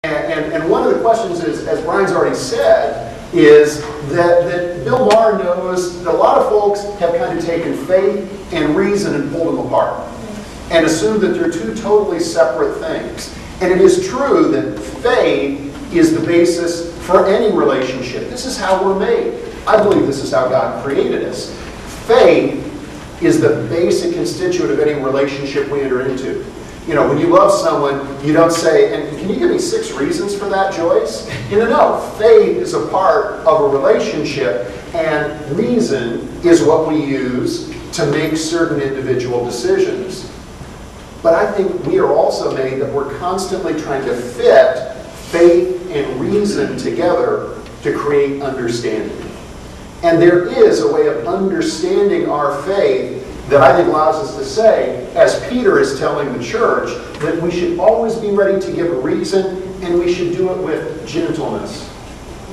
And one of the questions is, as Brian's already said, is that Bill Maher knows that a lot of folks have kind of taken faith and reason and pulled them apart and assumed that they're two totally separate things. And it is true that faith is the basis for any relationship. This is how we're made. I believe this is how God created us. Faith is the basic constituent of any relationship we enter into. You know, when you love someone, you don't say, and can you give me 6 reasons for that, Joyce? No, faith is a part of a relationship, and reason is what we use to make certain individual decisions. But I think we are also made that we're constantly trying to fit faith and reason together to create understanding. And there is a way of understanding our faith that I think allows us to say, as Peter is telling the church, that we should always be ready to give a reason, and we should do it with gentleness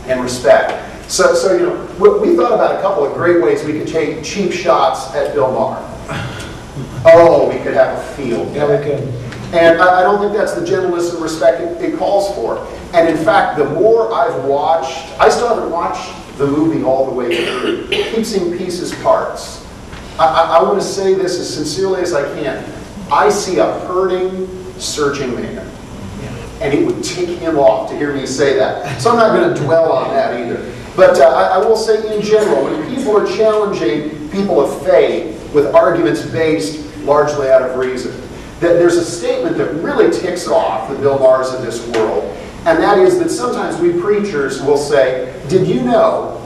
and respect. So you know, we thought about a couple of great ways we could take cheap shots at Bill Maher. Oh, we could have a field day. Yeah, we could. And I don't think that's the gentleness and respect it calls for. And in fact, the more I've watched, I still haven't watched the movie all the way through. Keep seeing pieces, parts. I want to say this as sincerely as I can. I see a hurting, searching man. And it would tick him off to hear me say that. So I'm not going to dwell on that either. But I will say in general, when people are challenging people of faith with arguments based largely out of reason, that there's a statement that really ticks off the Bill Mahers of this world. And that is that sometimes we preachers will say, did you know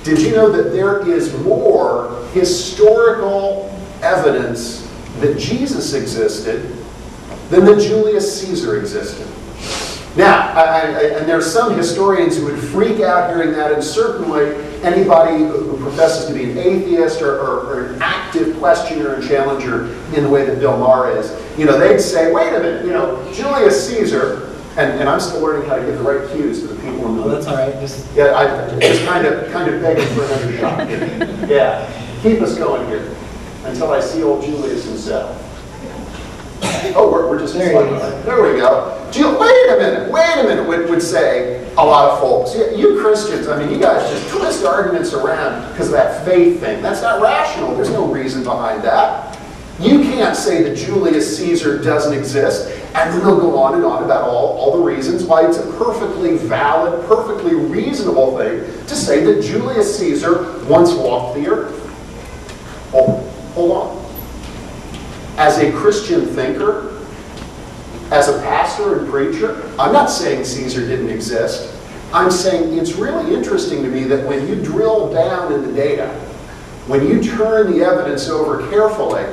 that there is more historical evidence that Jesus existed than that Julius Caesar existed? Now, and there are some historians who would freak out hearing that, and certainly anybody who professes to be an atheist or an active questioner and challenger in the way that Bill Maher is, you know, they'd say, wait a minute, you know, Julius Caesar, and I'm still learning how to give the right cues to the people in the room. Oh, that's all right. Yeah, I'm just kind of begging for another shot here. Yeah, keep us going here until I see old Julius himself. Oh, we're just there we go. Wait a minute, would say a lot of folks. You Christians, I mean, you guys just twist arguments around because of that faith thing. That's not rational. There's no reason behind that. You can't say that Julius Caesar doesn't exist, and then they'll go on and on about all the reasons why it's a perfectly valid, perfectly reasonable thing to say that Julius Caesar once walked the earth. Hold on. As a Christian thinker, as a pastor and preacher, I'm not saying Caesar didn't exist. I'm saying it's really interesting to me that when you drill down in the data, when you turn the evidence over carefully,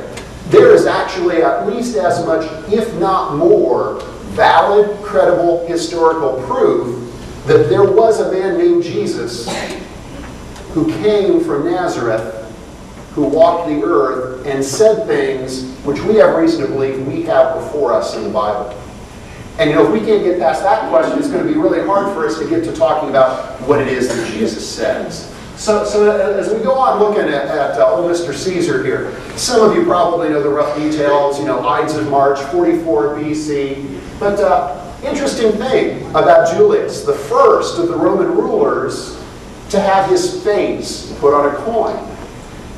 there is actually at least as much, if not more, valid, credible, historical proof that there was a man named Jesus who came from Nazareth, who walked the earth and said things which we have reason to believe we have before us in the Bible. And you know, if we can't get past that question, it's going to be really hard for us to get to talking about what it is that Jesus says. So as we go on looking at old Mr. Caesar here, some of you probably know the rough details, you know, Ides of March, 44 BC. But interesting thing about Julius, the first of the Roman rulers to have his face put on a coin.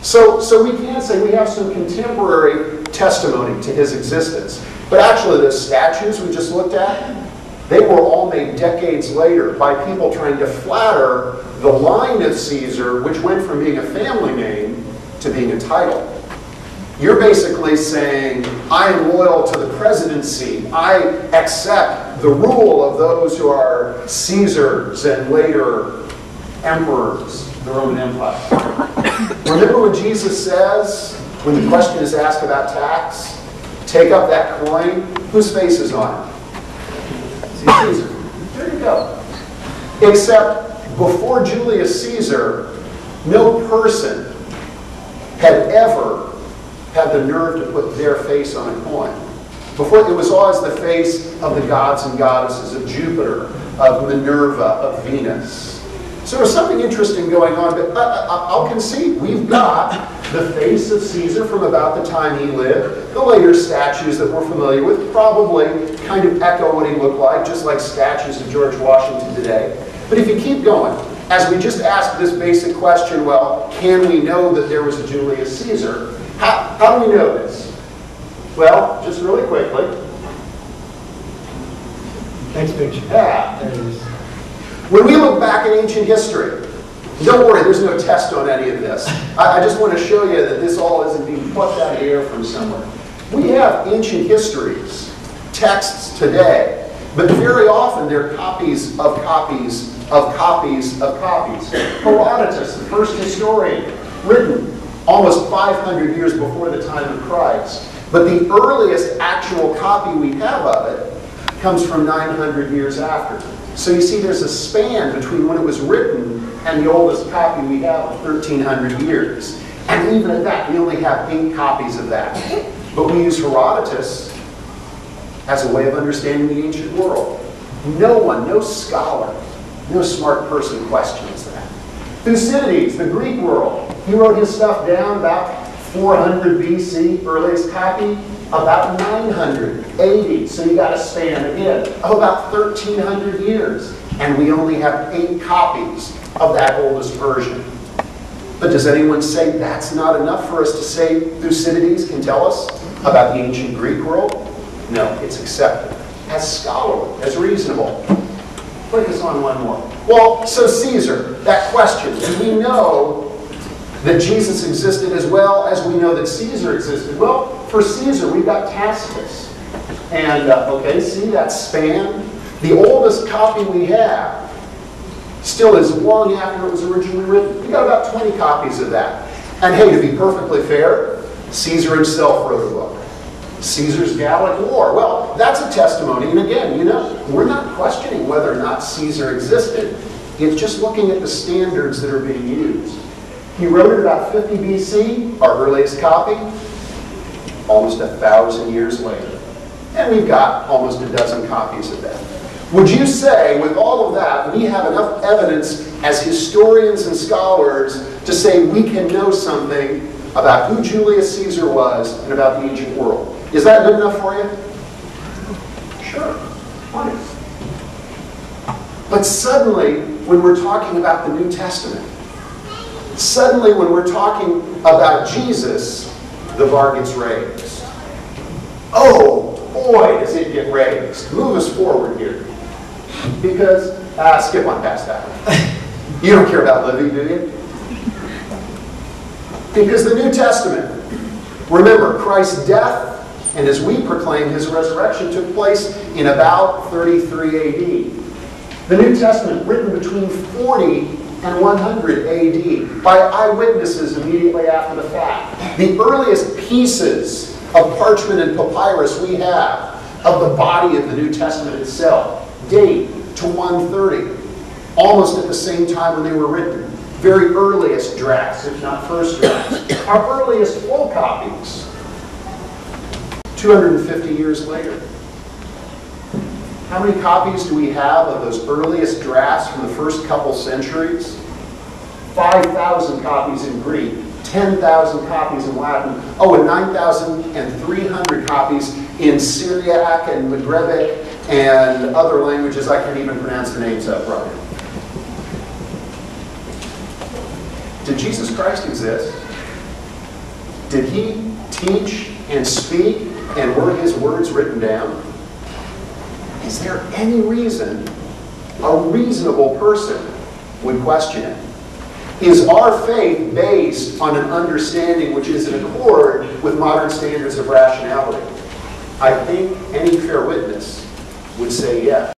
So we can say we have some contemporary testimony to his existence. But actually the statues we just looked at, they were all made decades later by people trying to flatter the line of Caesar, which went from being a family name to being a title. You're basically saying, I am loyal to the presidency. I accept the rule of those who are Caesars and later emperors, the Roman Empire. Remember what Jesus says when the question is asked about tax? Take up that coin. Whose face is on it? Caesar. There you go. Except before Julius Caesar, no person had ever had the nerve to put their face on a coin. Before, it was always the face of the gods and goddesses, of Jupiter, of Minerva, of Venus. So there's something interesting going on, but I'll concede we've got the face of Caesar from about the time he lived. The later statues that we're familiar with probably kind of echo what he looked like, just like statues of George Washington today. But if you keep going, as we just asked this basic question, well, can we know that there was a Julius Caesar? How do we know this? Well, just really quickly. Next picture. Yeah. There it is. When we look back at ancient history, don't worry, there's no test on any of this. I just want to show you that this all isn't being plucked out of the air from somewhere. We have ancient histories, texts today, but very often they're copies of copies of copies of copies. Herodotus, the first historian, written almost 500 years before the time of Christ. But the earliest actual copy we have of it comes from 900 years after. So you see there's a span between when it was written and the oldest copy we have of 1,300 years. And even at that, we only have 8 copies of that. But we use Herodotus as a way of understanding the ancient world. No one, no scholar, no smart person questions that. Thucydides, the Greek world, he wrote his stuff down about 400 BC, earliest copy, about 900 AD. So you got a span again of about 1,300 years. And we only have 8 copies of that oldest version. But does anyone say that's not enough for us to say Thucydides can tell us about the ancient Greek world? No, it's accepted as scholarly, as reasonable. Focus on one more. Well, so Caesar, that question, do we know that Jesus existed as well as we know that Caesar existed? Well, for Caesar, we've got Tacitus. And, okay, see that span? The oldest copy we have still is long after it was originally written. We got about 20 copies of that. And hey, to be perfectly fair, Caesar himself wrote a book. Caesar's Gallic War. Well, that's a testimony. And again, you know, we're not questioning whether or not Caesar existed. It's just looking at the standards that are being used. He wrote it about 50 BC, our earliest copy, almost 1,000 years later. And we've got almost a dozen copies of that. Would you say, with all of that, we have enough evidence as historians and scholars to say we can know something about who Julius Caesar was and about the ancient world? Is that good enough for you? Sure. Fine. But suddenly, when we're talking about the New Testament, suddenly when we're talking about Jesus, the bar gets raised. Oh, boy, does it get raised. Move us forward here. Because, skip on past that one. You don't care about living, do you? Because the New Testament, remember, Christ's death, and as we proclaim, his resurrection took place in about 33 AD. The New Testament, written between 40 and 100 AD by eyewitnesses immediately after the fact. The earliest pieces of parchment and papyrus we have of the body of the New Testament itself date to 130, almost at the same time when they were written. Very earliest drafts, if not first drafts. Our earliest full copies, 250 years later. How many copies do we have of those earliest drafts from the first couple centuries? 5,000 copies in Greek, 10,000 copies in Latin, oh, and 9,300 copies in Syriac and Maghrebic and other languages I can't even pronounce the names of right now. Did Jesus Christ exist? Did he teach and speak, and were his words written down? Is there any reason a reasonable person would question it? Is our faith based on an understanding which is in accord with modern standards of rationality? I think any fair witness would say yes.